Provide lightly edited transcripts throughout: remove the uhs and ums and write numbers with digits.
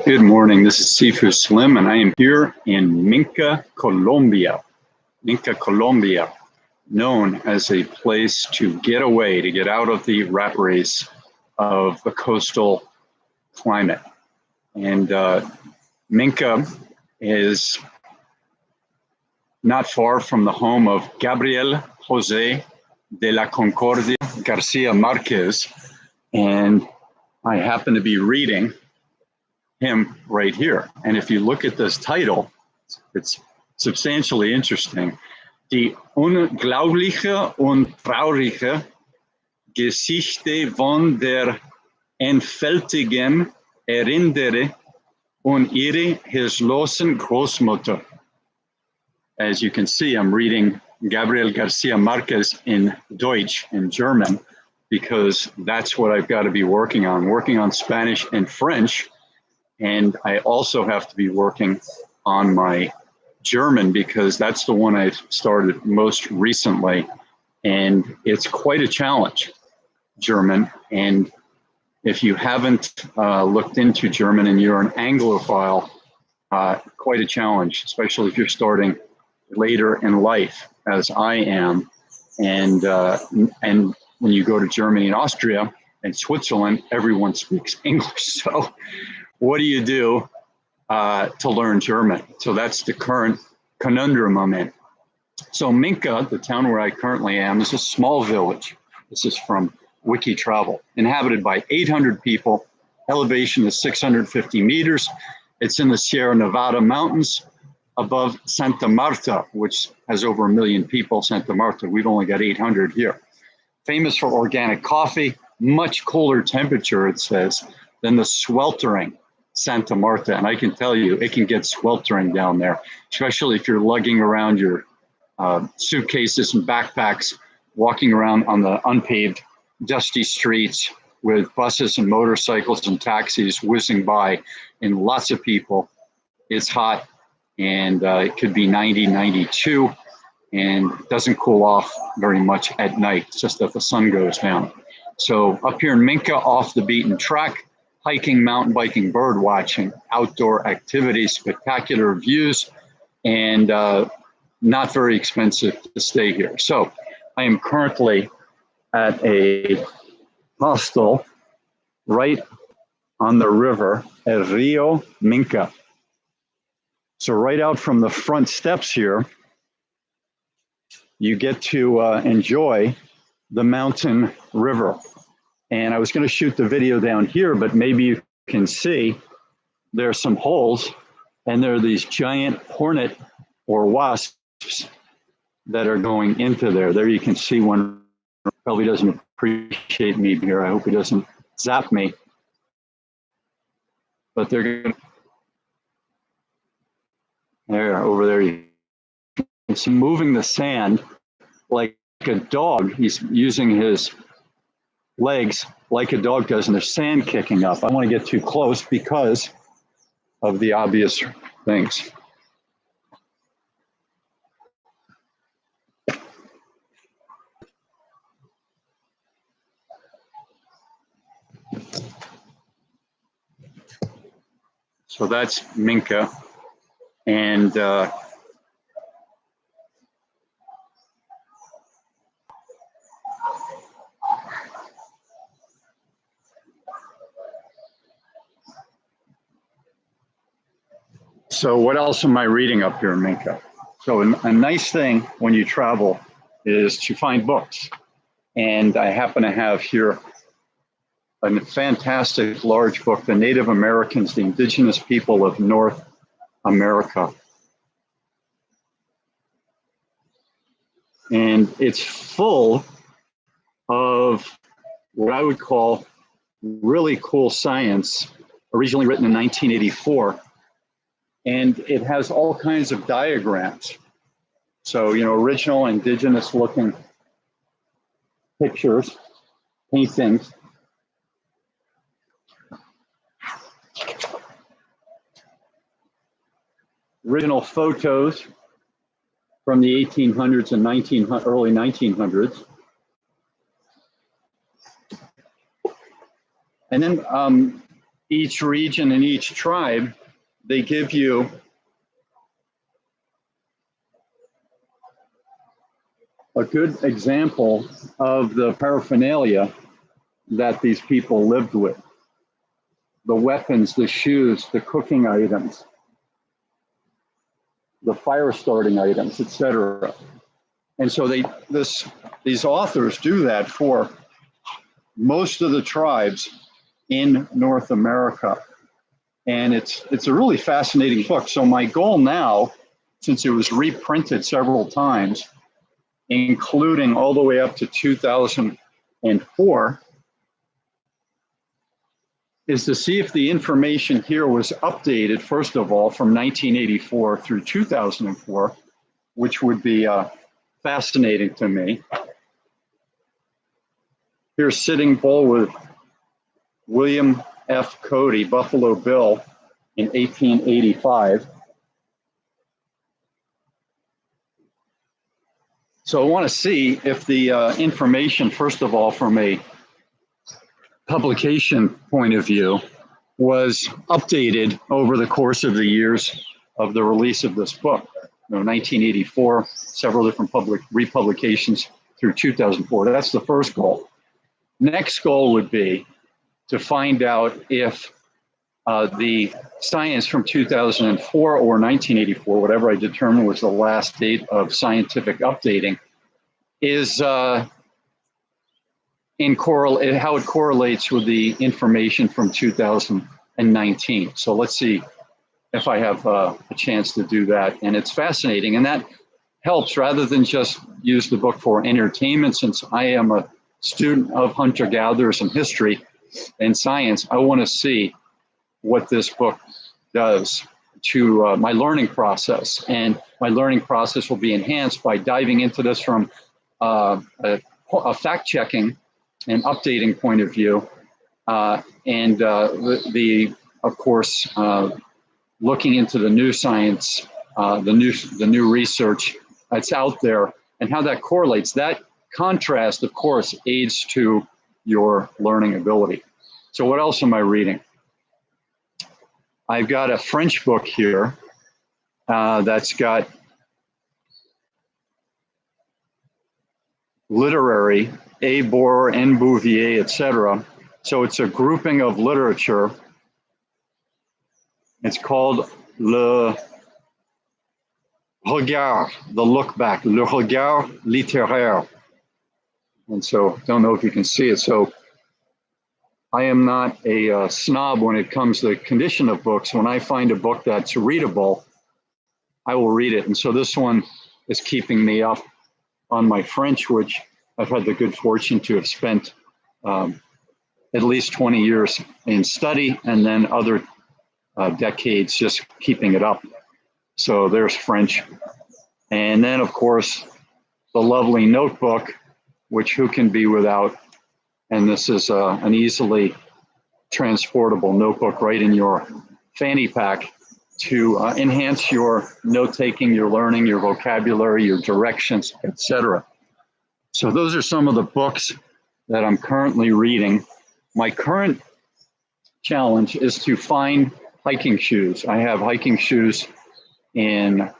Good morning, this is Sifu Slim, and I am here in Minca, Colombia. Minca, Colombia, known as a place to get away, to get out of the rat race of the coastal climate. And Minca is not far from the home of Gabriel Jose de la Concordia Garcia Marquez, and I happen to be reading him right here. And if you look at this title, it's substantially interesting. Die unglaubliche und traurige Geschichte von der einfältigen Erinnerung und ihre hilflosen Großmutter. As you can see, I'm reading Gabriel Garcia Marquez in Deutsch, in German, because that's what I've got to be working on Spanish and French. And I also have to be working on my German because that's the one I started most recently. And it's quite a challenge, German. And if you haven't looked into German and you're an Anglophile, quite a challenge, especially if you're starting later in life, as I am. And when you go to Germany and Austria and Switzerland, everyone speaks English. So what do you do to learn German? So that's the current conundrum I'm in. So Minca, the town where I currently am, is a small village. This is from Wiki Travel, inhabited by 800 people. Elevation is 650 meters. It's in the Sierra Nevada mountains above Santa Marta, which has over 1 million people. Santa Marta, we've only got 800 here. Famous for organic coffee, much colder temperature, it says, than the sweltering Santa Marta. And I can tell you, it can get sweltering down there, especially if you're lugging around your suitcases and backpacks, walking around on the unpaved, dusty streets with buses and motorcycles and taxis whizzing by and lots of people. It's hot, and it could be 90, 92, and it doesn't cool off very much at night. It's just that the sun goes down. So up here in Minca, off the beaten track, hiking, mountain biking, bird watching, outdoor activities, spectacular views, and not very expensive to stay here. So I am currently at a hostel right on the river at Rio Minca. So right out from the front steps here, you get to enjoy the mountain river. And I was going to shoot the video down here, but maybe you can see there are some holes, and there are these giant hornet or wasps that are going into there. There you can see one. Probably doesn't appreciate me here. I hope he doesn't zap me. But they're going to, there, over there, you can see moving the sand like a dog. He's using his legs like a dog does, and there's sand kicking up. I don't want to get too close because of the obvious things. So that's Minca, and so what else am I reading up here in Minca? So a nice thing when you travel is to find books. And I happen to have here a fantastic large book, The Native Americans, the Indigenous People of North America. And it's full of what I would call really cool science, originally written in 1984. And it has all kinds of diagrams. So, you know, original indigenous looking pictures, paintings. Original photos from the 1800s and early 1900s. And then each region and each tribe, they give you a good example of the paraphernalia that these people lived with. The weapons, the shoes, the cooking items, the fire starting items, etc. And so these authors do that for most of the tribes in North America. And it's a really fascinating book. So my goal now, since it was reprinted several times, including all the way up to 2004, is to see if the information here was updated, first of all, from 1984 through 2004, which would be fascinating to me. Here's Sitting Bull with William F. Cody, Buffalo Bill, in 1885. So I want to see if the information, first of all, from a publication point of view, was updated over the course of the years of the release of this book. 1984, several different public republications through 2004. That's the first goal. Next goal would be to find out if the science from 2004 or 1984, whatever I determined was the last date of scientific updating, is how it correlates with the information from 2019. So let's see if I have a chance to do that. And it's fascinating. And that helps, rather than just use the book for entertainment. Since I am a student of hunter-gatherers and history and science, I want to see what this book does to my learning process. And my learning process will be enhanced by diving into this from a fact-checking and updating point of view, of course, looking into the new science, the new research that's out there, and how that correlates. That contrast, of course, aids to your learning ability. So what else am I reading? I've got a French book here that's got literary, A. Boer, N. Bouvier, etc. So it's a grouping of literature. It's called Le Regard, the look back, Le Regard littéraire. And so, don't know if you can see it. So I am not a snob when it comes to the condition of books. When I find a book that's readable, I will read it. And so this one is keeping me up on my French, which I've had the good fortune to have spent at least 20 years in study, and then other decades just keeping it up. So there's French. And then, of course, the lovely notebook, which who can be without? And this is an easily transportable notebook right in your fanny pack to enhance your note-taking, your learning, your vocabulary, your directions, etc. So those are some of the books that I'm currently reading. My current challenge is to find hiking shoes. I have hiking shoes in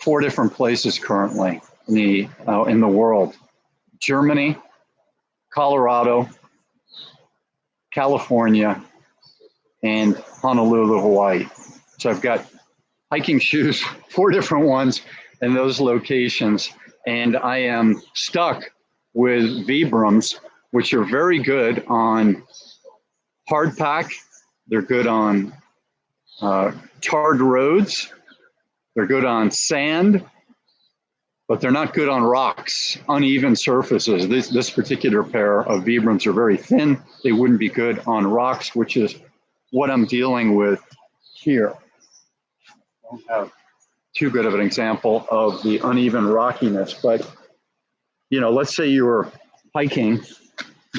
4 different places currently in the world: Germany, Colorado, California, and Honolulu, Hawaii. So I've got hiking shoes, 4 different ones in those locations. And I am stuck with Vibrams, which are very good on hardpack. They're good on tarred roads. They're good on sand, but they're not good on rocks, uneven surfaces. This particular pair of Vibrams are very thin. They wouldn't be good on rocks, which is what I'm dealing with here. I don't have too good of an example of the uneven rockiness, but let's say you were hiking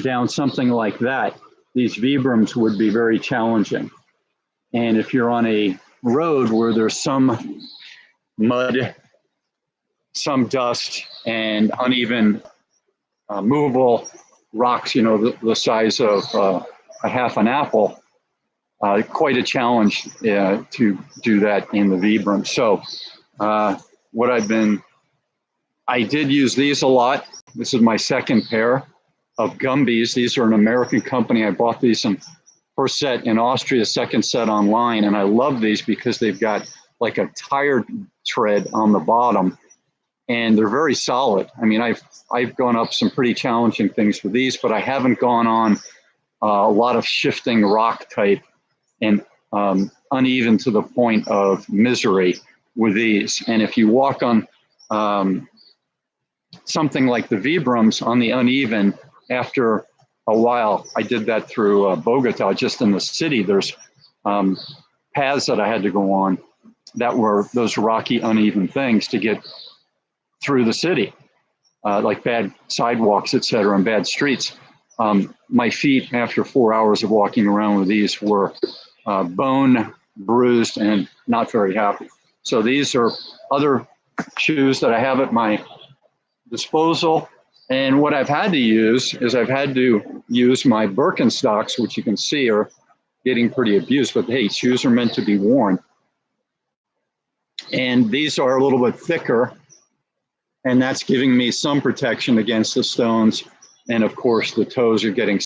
down something like that. These Vibrams would be very challenging. And if you're on a road where there's some mud, some dust, and uneven movable rocks, the size of a half an apple. Quite a challenge to do that in the Vibram. So I did use these a lot. This is my second pair of Gumbies. These are an American company. I bought these in first set in Austria, second set online. And I love these because they've got like a tire tread on the bottom and they're very solid. I mean, I've gone up some pretty challenging things with these, but I haven't gone on a lot of shifting rock type and uneven to the point of misery with these. And if you walk on something like the Vibrams on the uneven, after a while, I did that through Bogota, just in the city, there's paths that I had to go on that were those rocky, uneven things to get through the city, like bad sidewalks, et cetera, and bad streets. My feet, after 4 hours of walking around with these, were bone bruised and not very happy. So these are other shoes that I have at my disposal. And what I've had to use is I've had to use my Birkenstocks, which you can see are getting pretty abused, but hey, shoes are meant to be worn. And these are a little bit thicker, and that's giving me some protection against the stones. And of course, the toes are getting